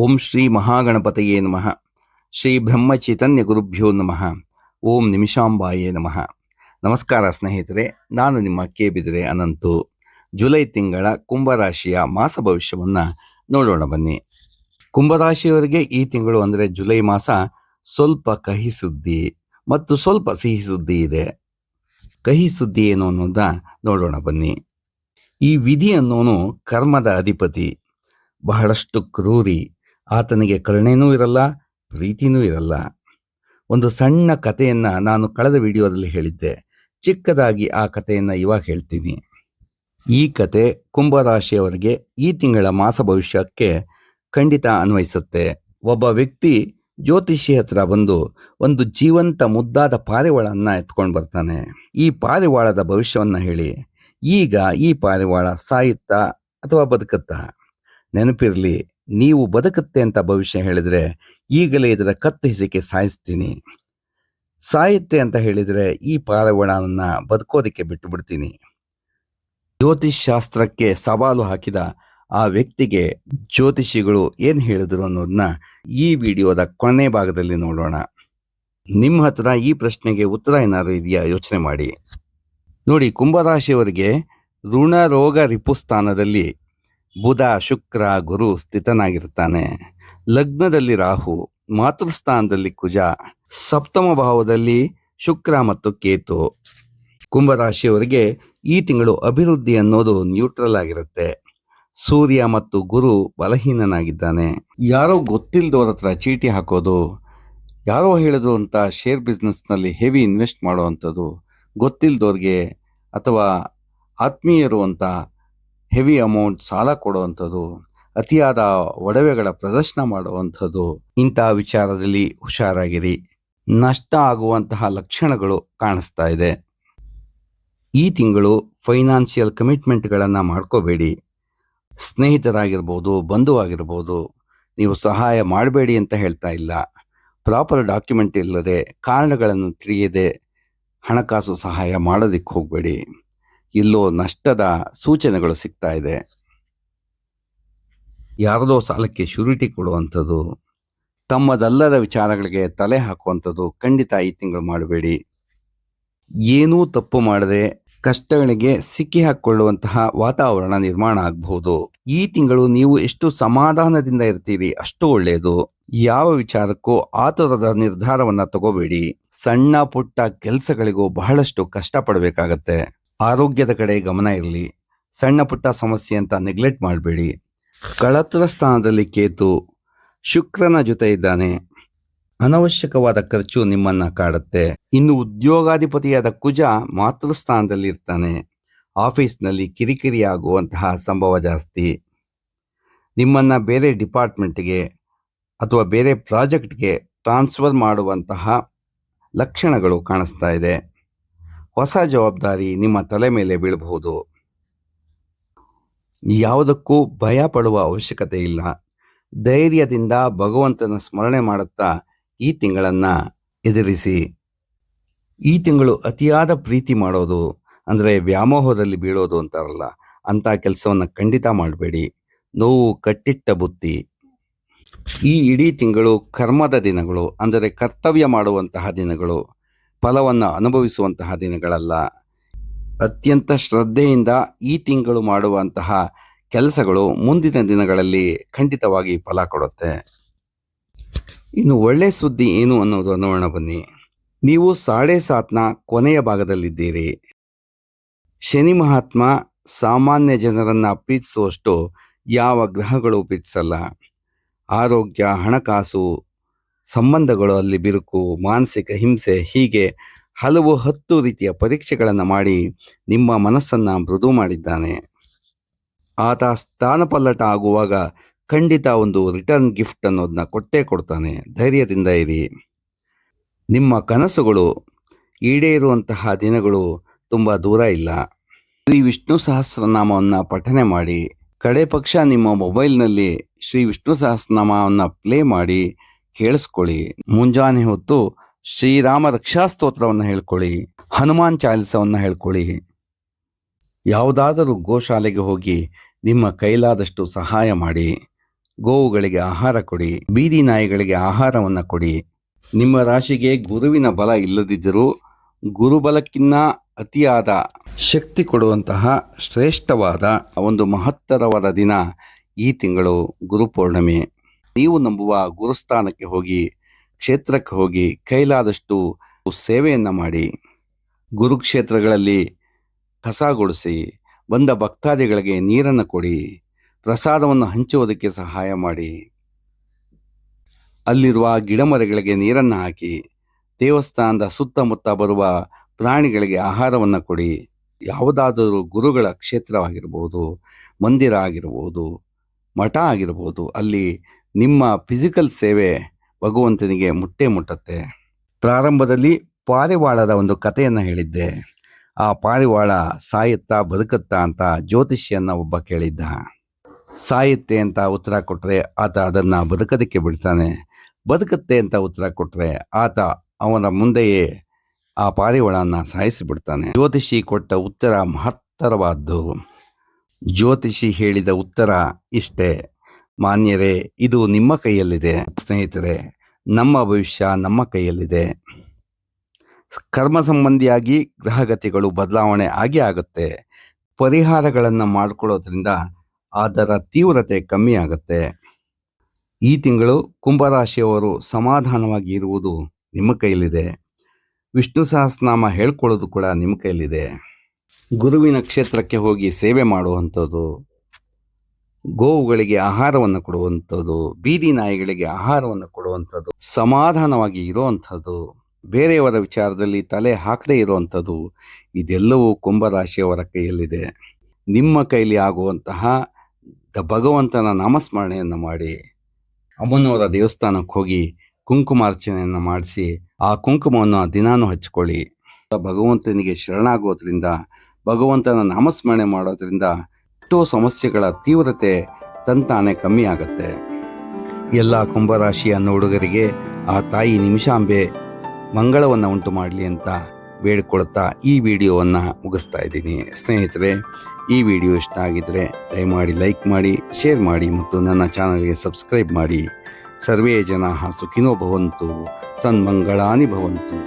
ಓಂ ಶ್ರೀ ಮಹಾಗಣಪತಯೇ ನಮಃ. ಶ್ರೀ ಬ್ರಹ್ಮಚೈತನ್ಯ ಗುರುಭ್ಯೋ ನಮಃ. ಓಂ ನಿಮಿಷಾಂಬಾಯೇ ನಮಃ. ನಮಸ್ಕಾರ ಸ್ನೇಹಿತರೆ, ನಾನು ನಿಮ್ಮ ಬಿದರೆ ಅನಂತು. ಜುಲೈ ತಿಂಗಳ ಕುಂಭರಾಶಿಯ ಮಾಸ ಭವಿಷ್ಯವನ್ನು ನೋಡೋಣ ಬನ್ನಿ. ಕುಂಭರಾಶಿಯವರಿಗೆ ಈ ತಿಂಗಳು ಅಂದರೆ ಜುಲೈ ಮಾಸ ಸ್ವಲ್ಪ ಕಹಿ ಸುದ್ದಿ ಮತ್ತು ಸ್ವಲ್ಪ ಸಿಹಿ ಸುದ್ದಿ ಇದೆ. ಕಹಿ ಸುದ್ದಿ ಏನು ಅನ್ನೋದ ನೋಡೋಣ ಬನ್ನಿ. ಈ ವಿಧಿ ಅನ್ನೋನು ಕರ್ಮದ ಅಧಿಪತಿ, ಬಹಳಷ್ಟು ಕ್ರೂರಿ. ಆತನಿಗೆ ಕರುಣೆನೂ ಇರಲ್ಲ, ಪ್ರೀತಿನೂ ಇರಲ್ಲ. ಒಂದು ಸಣ್ಣ ಕಥೆಯನ್ನು ನಾನು ಕಳೆದ ವಿಡಿಯೋದಲ್ಲಿ ಹೇಳಿದ್ದೆ. ಚಿಕ್ಕದಾಗಿ ಆ ಕಥೆಯನ್ನು ಇವಾಗ ಹೇಳ್ತೀನಿ. ಈ ಕತೆ ಕುಂಭರಾಶಿಯವರಿಗೆ ಈ ತಿಂಗಳ ಮಾಸ ಭವಿಷ್ಯಕ್ಕೆ ಖಂಡಿತ ಅನ್ವಯಿಸುತ್ತೆ. ಒಬ್ಬ ವ್ಯಕ್ತಿ ಜ್ಯೋತಿಷಿ ಹತ್ರ ಬಂದು ಒಂದು ಜೀವಂತ ಮುದ್ದಾದ ಪಾರಿವಾಳನ್ನು ಎತ್ಕೊಂಡು ಬರ್ತಾನೆ. ಈ ಪಾರಿವಾಳದ ಭವಿಷ್ಯವನ್ನು ಹೇಳಿ, ಈಗ ಈ ಪಾರಿವಾಳ ಸಾಯುತ್ತಾ ಅಥವಾ ಬದುಕುತ್ತಾ? ನೆನಪಿರಲಿ, ನೀವು ಬದುಕುತ್ತೆ ಅಂತ ಭವಿಷ್ಯ ಹೇಳಿದರೆ ಈಗಲೇ ಇದರ ಕತ್ತು ಹಿಸಿಕೆ ಸಾಯಿಸ್ತೀನಿ. ಸಾಯುತ್ತೆ ಅಂತ ಹೇಳಿದರೆ ಈ ಪಾರಿವಾಳನ ಬದುಕೋದಕ್ಕೆ ಬಿಟ್ಟು ಬಿಡ್ತೀನಿ. ಜ್ಯೋತಿಷ್ ಶಾಸ್ತ್ರಕ್ಕೆ ಸವಾಲು ಹಾಕಿದ ಆ ವ್ಯಕ್ತಿಗೆ ಜ್ಯೋತಿಷಿಗಳು ಏನು ಹೇಳಿದ್ರು ಅನ್ನೋದನ್ನ ಈ ವಿಡಿಯೋದ ಕೊನೆ ಭಾಗದಲ್ಲಿ ನೋಡೋಣ. ನಿಮ್ಮ ಹತ್ರ ಈ ಪ್ರಶ್ನೆಗೆ ಉತ್ತರ ಏನಾದ್ರು ಇದೆಯಾ ಯೋಚನೆ ಮಾಡಿ ನೋಡಿ. ಕುಂಭರಾಶಿಯವರಿಗೆ ಋಣ ರೋಗ ರಿಪುಸ್ಥಾನದಲ್ಲಿ ಬುಧ, ಶುಕ್ರ, ಗುರು ಸ್ಥಿತನಾಗಿರ್ತಾನೆ. ಲಗ್ನದಲ್ಲಿ ರಾಹು, ಮಾತೃಸ್ಥಾನದಲ್ಲಿ ಕುಜ, ಸಪ್ತಮ ಭಾವದಲ್ಲಿ ಶುಕ್ರ ಮತ್ತು ಕೇತು. ಕುಂಭರಾಶಿಯವರಿಗೆ ಈ ತಿಂಗಳು ಅಭಿವೃದ್ಧಿ ಅನ್ನೋದು ನ್ಯೂಟ್ರಲ್ ಆಗಿರುತ್ತೆ. ಸೂರ್ಯ ಮತ್ತು ಗುರು ಬಲಹೀನನಾಗಿದ್ದಾನೆ. ಯಾರೋ ಗೊತ್ತಿಲ್ಲದವ್ರ ಹತ್ರ ಚೀಟಿ ಹಾಕೋದು, ಯಾರೋ ಹೇಳಿದ್ರು ಅಂತ ಶೇರ್ ಬಿಸ್ನೆಸ್ನಲ್ಲಿ ಹೆವಿ ಇನ್ವೆಸ್ಟ್ ಮಾಡುವಂಥದ್ದು, ಗೊತ್ತಿಲ್ಲದವ್ರಿಗೆ ಅಥವಾ ಆತ್ಮೀಯರು ಅಂತ ಹೆವಿ ಅಮೌಂಟ್ ಸಾಲ ಕೊಡುವಂಥದ್ದು, ಅತಿಯಾದ ಒಡವೆಗಳ ಪ್ರದರ್ಶನ ಮಾಡುವಂಥದ್ದು, ಇಂತಹ ವಿಚಾರದಲ್ಲಿ ಹುಷಾರಾಗಿರಿ. ನಷ್ಟ ಆಗುವಂತಹ ಲಕ್ಷಣಗಳು ಕಾಣಿಸ್ತಾ ಇದೆ. ಈ ತಿಂಗಳು ಫೈನಾನ್ಷಿಯಲ್ ಕಮಿಟ್ಮೆಂಟ್ಗಳನ್ನು ಮಾಡ್ಕೋಬೇಡಿ. ಸ್ನೇಹಿತರಾಗಿರ್ಬೋದು, ಬಂಧುವಾಗಿರ್ಬೋದು, ನೀವು ಸಹಾಯ ಮಾಡಬೇಡಿ ಅಂತ ಹೇಳ್ತಾ ಇಲ್ಲ. ಪ್ರಾಪರ್ ಡಾಕ್ಯುಮೆಂಟ್ ಇಲ್ಲದೆ, ಕಾರಣಗಳನ್ನು ತಿಳಿಯದೆ ಹಣಕಾಸು ಸಹಾಯ ಮಾಡೋದಕ್ಕೆ ಹೋಗಬೇಡಿ. ಇಲ್ಲೋ ನಷ್ಟದ ಸೂಚನೆಗಳು ಸಿಗ್ತಾ ಇದೆ. ಯಾರದೋ ಸಾಲಕ್ಕೆ ಶ್ಯೂರಿಟಿ ಕೊಡುವಂಥದ್ದು, ತಮ್ಮದಲ್ಲದ ವಿಚಾರಗಳಿಗೆ ತಲೆ ಹಾಕುವಂಥದ್ದು ಖಂಡಿತ ಈ ತಿಂಗಳು ಮಾಡಬೇಡಿ. ಏನೂ ತಪ್ಪು ಮಾಡದೆ ಕಷ್ಟಗಳಿಗೆ ಸಿಕ್ಕಿ ಹಾಕಿಕೊಳ್ಳುವಂತಹ ವಾತಾವರಣ ನಿರ್ಮಾಣ ಆಗಬಹುದು. ಈ ತಿಂಗಳು ನೀವು ಎಷ್ಟು ಸಮಾಧಾನದಿಂದ ಇರ್ತೀರಿ ಅಷ್ಟು ಒಳ್ಳೆಯದು. ಯಾವ ವಿಚಾರಕ್ಕೂ ಆತುರದ ನಿರ್ಧಾರವನ್ನ ತಗೋಬೇಡಿ. ಸಣ್ಣ ಪುಟ್ಟ ಕೆಲಸಗಳಿಗೂ ಬಹಳಷ್ಟು ಕಷ್ಟಪಡಬೇಕಾಗತ್ತೆ. ಆರೋಗ್ಯದ ಕಡೆ ಗಮನ ಇರಲಿ. ಸಣ್ಣ ಪುಟ್ಟ ಸಮಸ್ಯೆ ಅಂತ ನೆಗ್ಲೆಕ್ಟ್ ಮಾಡಬೇಡಿ. ಕಳತ್ರ ಸ್ಥಾನದಲ್ಲಿ ಕೇತು ಶುಕ್ರನ ಜೊತೆ ಇದ್ದಾನೆ. ಅನವಶ್ಯಕವಾದ ಖರ್ಚು ನಿಮ್ಮನ್ನ ಕಾಡುತ್ತೆ. ಇನ್ನು ಉದ್ಯೋಗಾಧಿಪತಿಯಾದ ಕುಜ ಮಾತೃಸ್ಥಾನದಲ್ಲಿ ಇರ್ತಾನೆ. ಆಫೀಸ್ನಲ್ಲಿ ಕಿರಿಕಿರಿ ಆಗುವಂತಹ ಸಂಭವ ಜಾಸ್ತಿ. ನಿಮ್ಮನ್ನ ಬೇರೆ ಡಿಪಾರ್ಟ್ಮೆಂಟ್ಗೆ ಅಥವಾ ಬೇರೆ ಪ್ರಾಜೆಕ್ಟ್ಗೆ ಟ್ರಾನ್ಸ್ಫರ್ ಮಾಡುವಂತಹ ಲಕ್ಷಣಗಳು ಕಾಣಿಸ್ತಾ ಇದೆ. ಹೊಸ ಜವಾಬ್ದಾರಿ ನಿಮ್ಮ ತಲೆ ಮೇಲೆ ಬೀಳಬಹುದು. ಯಾವುದಕ್ಕೂ ಭಯ ಪಡುವ ಅವಶ್ಯಕತೆ ಇಲ್ಲ. ಧೈರ್ಯದಿಂದ ಭಗವಂತನ ಸ್ಮರಣೆ ಮಾಡುತ್ತಾ ಈ ತಿಂಗಳನ್ನು ಎದುರಿಸಿ. ಈ ತಿಂಗಳು ಅತಿಯಾದ ಪ್ರೀತಿ ಮಾಡೋದು ಅಂದರೆ ವ್ಯಾಮೋಹದಲ್ಲಿ ಬೀಳೋದು ಅಂತಾರಲ್ಲ, ಅಂಥ ಕೆಲಸವನ್ನು ಖಂಡಿತ ಮಾಡಬೇಡಿ. ನೋವು ಕಟ್ಟಿಟ್ಟ ಬುತ್ತಿ. ಈ ಇಡೀ ತಿಂಗಳು ಕರ್ಮದ ದಿನಗಳು, ಅಂದರೆ ಕರ್ತವ್ಯ ಮಾಡುವಂತಹ ದಿನಗಳು, ಫಲವನ್ನು ಅನುಭವಿಸುವಂತಹ ದಿನಗಳಲ್ಲ. ಅತ್ಯಂತ ಶ್ರದ್ಧೆಯಿಂದ ಈ ತಿಂಗಳು ಮಾಡುವಂತಹ ಕೆಲಸಗಳು ಮುಂದಿನ ದಿನಗಳಲ್ಲಿ ಖಂಡಿತವಾಗಿ ಫಲ ಕೊಡುತ್ತೆ. ಇನ್ನು ಒಳ್ಳೆ ಸುದ್ದಿ ಏನು ಅನ್ನೋದು ನೋಡೋಣ ಬನ್ನಿ. ನೀವು 7.5ನ ಕೊನೆಯ ಭಾಗದಲ್ಲಿದ್ದೀರಿ. ಶನಿ ಮಹಾತ್ಮ ಸಾಮಾನ್ಯ ಜನರನ್ನ ಪ್ರೀತಿಸುವಷ್ಟು ಯಾವ ಗ್ರಹಗಳು ಪ್ರೀತಿಸಲ್ಲ. ಆರೋಗ್ಯ, ಹಣಕಾಸು, ಸಂಬಂಧಗಳು ಅಲ್ಲಿ ಬಿರುಕು, ಮಾನಸಿಕ ಹಿಂಸೆ, ಹೀಗೆ ಹಲವು 10 ರೀತಿಯ ಪರೀಕ್ಷೆಗಳನ್ನು ಮಾಡಿ ನಿಮ್ಮ ಮನಸ್ಸನ್ನು ಮೃದು ಮಾಡಿದ್ದಾನೆ. ಆತ ಸ್ಥಾನಪಲ್ಲಟ ಆಗುವಾಗ ಖಂಡಿತ ಒಂದು ರಿಟರ್ನ್ ಗಿಫ್ಟ್ ಅನ್ನೋದನ್ನ ಕೊಟ್ಟೇ ಕೊಡ್ತಾನೆ. ಧೈರ್ಯದಿಂದ ಇರಿ. ನಿಮ್ಮ ಕನಸುಗಳು ಈಡೇರುವಂತಹ ದಿನಗಳು ತುಂಬ ದೂರ ಇಲ್ಲ. ಶ್ರೀ ವಿಷ್ಣು ಸಹಸ್ರನಾಮವನ್ನು ಪಠನೆ ಮಾಡಿ. ಕಡೆ ಪಕ್ಷ ನಿಮ್ಮ ಮೊಬೈಲ್ನಲ್ಲಿ ಶ್ರೀ ವಿಷ್ಣು ಸಹಸ್ರನಾಮವನ್ನು ಪ್ಲೇ ಮಾಡಿ ಕೇಳಿಸ್ಕೊಳ್ಳಿ. ಮುಂಜಾನೆ ಹೊತ್ತು ಶ್ರೀರಾಮ ರಕ್ಷಾಸ್ತೋತ್ರವನ್ನು ಹೇಳ್ಕೊಳ್ಳಿ. ಹನುಮಾನ್ ಚಾಲಿಸವನ್ನು ಹೇಳ್ಕೊಳ್ಳಿ. ಯಾವುದಾದರೂ ಗೋಶಾಲೆಗೆ ಹೋಗಿ ನಿಮ್ಮ ಕೈಲಾದಷ್ಟು ಸಹಾಯ ಮಾಡಿ. ಗೋವುಗಳಿಗೆ ಆಹಾರ ಕೊಡಿ, ಬೀದಿ ನಾಯಿಗಳಿಗೆ ಆಹಾರವನ್ನು ಕೊಡಿ. ನಿಮ್ಮ ರಾಶಿಗೆ ಗುರುವಿನ ಬಲ ಇಲ್ಲದಿದ್ದರೂ ಗುರುಬಲಕ್ಕಿನ್ನ ಅತಿಯಾದ ಶಕ್ತಿ ಕೊಡುವಂತಹ ಶ್ರೇಷ್ಠವಾದ ಒಂದು ಮಹತ್ತರವಾದ ದಿನ ಈ ತಿಂಗಳು ಗುರುಪೌರ್ಣಿಮೆ. ನೀವು ನಂಬುವ ಗುರುಸ್ಥಾನಕ್ಕೆ ಹೋಗಿ, ಕ್ಷೇತ್ರಕ್ಕೆ ಹೋಗಿ ಕೈಲಾದಷ್ಟು ಸೇವೆಯನ್ನು ಮಾಡಿ. ಗುರುಕ್ಷೇತ್ರಗಳಲ್ಲಿ ಕಸ ಗುಡಿಸಿ, ಬಂದ ಭಕ್ತಾದಿಗಳಿಗೆ ನೀರನ್ನು ಕೊಡಿ, ಪ್ರಸಾದವನ್ನು ಹಂಚುವುದಕ್ಕೆ ಸಹಾಯ ಮಾಡಿ. ಅಲ್ಲಿರುವ ಗಿಡಮರಗಳಿಗೆ ನೀರನ್ನು ಹಾಕಿ, ದೇವಸ್ಥಾನದ ಸುತ್ತಮುತ್ತ ಬರುವ ಪ್ರಾಣಿಗಳಿಗೆ ಆಹಾರವನ್ನು ಕೊಡಿ. ಯಾವುದಾದರೂ ಗುರುಗಳ ಕ್ಷೇತ್ರವಾಗಿರ್ಬೋದು, ಮಂದಿರ ಆಗಿರ್ಬೋದು, ಮಠ ಆಗಿರ್ಬೋದು, ಅಲ್ಲಿ ನಿಮ್ಮ ಫಿಸಿಕಲ್ ಸೇವೆ ಭಗವಂತನಿಗೆ ಮುಟ್ಟುತ್ತೆ. ಪ್ರಾರಂಭದಲ್ಲಿ ಪಾರಿವಾಳದ ಒಂದು ಕಥೆಯನ್ನು ಹೇಳಿದ್ದೆ. ಆ ಪಾರಿವಾಳ ಸಾಯುತ್ತಾ ಬದುಕುತ್ತಾ ಅಂತ ಜ್ಯೋತಿಷಿಯನ್ನ ಒಬ್ಬ ಕೇಳಿದ್ದ. ಸಾಯುತ್ತೆ ಅಂತ ಉತ್ತರ ಕೊಟ್ಟರೆ ಆತ ಅದನ್ನು ಬದುಕೋದಕ್ಕೆ ಬಿಡ್ತಾನೆ, ಬದುಕುತ್ತೆ ಅಂತ ಉತ್ತರ ಕೊಟ್ಟರೆ ಆತ ಅವನ ಮುಂದೆಯೇ ಆ ಪಾರಿವಾಳನ ಸಾಯಿಸಿಬಿಡ್ತಾನೆ. ಜ್ಯೋತಿಷಿ ಕೊಟ್ಟ ಉತ್ತರ ಮಹತ್ತರವಾದ್ದು. ಜ್ಯೋತಿಷಿ ಹೇಳಿದ ಉತ್ತರ ಇಷ್ಟೇ: ಮಾನ್ಯರೇ, ಇದು ನಿಮ್ಮ ಕೈಯಲ್ಲಿದೆ. ಸ್ನೇಹಿತರೆ, ನಮ್ಮ ಭವಿಷ್ಯ ನಮ್ಮ ಕೈಯಲ್ಲಿದೆ. ಕರ್ಮ ಸಂಬಂಧಿಯಾಗಿ ಗ್ರಹಗತಿಗಳು ಬದಲಾವಣೆ ಆಗೇ ಆಗುತ್ತೆ. ಪರಿಹಾರಗಳನ್ನು ಮಾಡಿಕೊಳ್ಳೋದ್ರಿಂದ ಅದರ ತೀವ್ರತೆ ಕಮ್ಮಿ ಆಗುತ್ತೆ. ಈ ತಿಂಗಳು ಕುಂಭರಾಶಿಯವರು ಸಮಾಧಾನವಾಗಿ ಇರುವುದು ನಿಮ್ಮ ಕೈಯಲ್ಲಿದೆ. ವಿಷ್ಣು ಸಹಸ್ರನಾಮ ಹೇಳ್ಕೊಳ್ಳೋದು ಕೂಡ ನಿಮ್ಮ ಕೈಯಲ್ಲಿದೆ. ಗುರುವಿನ ಕ್ಷೇತ್ರಕ್ಕೆ ಹೋಗಿ ಸೇವೆ ಮಾಡುವಂಥದ್ದು, ಗೋವುಗಳಿಗೆ ಆಹಾರವನ್ನು ಕೊಡುವಂಥದ್ದು, ಬೀದಿ ನಾಯಿಗಳಿಗೆ ಆಹಾರವನ್ನು ಕೊಡುವಂಥದ್ದು, ಸಮಾಧಾನವಾಗಿ ಇರುವಂಥದ್ದು, ಬೇರೆಯವರ ವಿಚಾರದಲ್ಲಿ ತಲೆ ಹಾಕದೇ ಇರುವಂಥದ್ದು, ಇದೆಲ್ಲವೂ ಕುಂಭರಾಶಿಯವರ ಕೈಯಲ್ಲಿದೆ. ನಿಮ್ಮ ಕೈಲಿ ಆಗುವಂತಹ ಭಗವಂತನ ನಾಮಸ್ಮರಣೆಯನ್ನು ಮಾಡಿ, ಅಮ್ಮನವರ ದೇವಸ್ಥಾನಕ್ಕೆ ಹೋಗಿ ಕುಂಕುಮಾರ್ಚನೆಯನ್ನು ಮಾಡಿಸಿ ಆ ಕುಂಕುಮವನ್ನು ದಿನಾನು ಹಚ್ಕೊಳ್ಳಿ. ಭಗವಂತನಿಗೆ ಶರಣಾಗೋದ್ರಿಂದ, ಭಗವಂತನ ನಾಮಸ್ಮರಣೆ ಮಾಡೋದ್ರಿಂದ ಎಷ್ಟೋ ಸಮಸ್ಯೆಗಳ ತೀವ್ರತೆ ತಂತಾನೆ ಕಮ್ಮಿ ಆಗುತ್ತೆ. ಎಲ್ಲ ಕುಂಭರಾಶಿಯ ನೋಡುಗರಿಗೆ ಆ ತಾಯಿ ನಿಮಿಷಾಂಬೆ ಮಂಗಳವನ್ನು ಉಂಟು ಮಾಡಲಿ ಅಂತ ಬೇಡಿಕೊಳ್ತಾ ಈ ವಿಡಿಯೋವನ್ನು ಮುಗಿಸ್ತಾ ಇದ್ದೀನಿ. ಸ್ನೇಹಿತರೆ, ಈ ವಿಡಿಯೋ ಇಷ್ಟ ಆಗಿದ್ದರೆ ದಯಮಾಡಿ ಲೈಕ್ ಮಾಡಿ, ಶೇರ್ ಮಾಡಿ ಮತ್ತು ನನ್ನ ಚಾನಲ್ಗೆ ಸಬ್ಸ್ಕ್ರೈಬ್ ಮಾಡಿ. ಸರ್ವೇ ಜನಾಃ ಸುಖಿನೋ ಭವಂತು, ಸನ್ಮಂಗಳಾನಿ ಭವಂತು.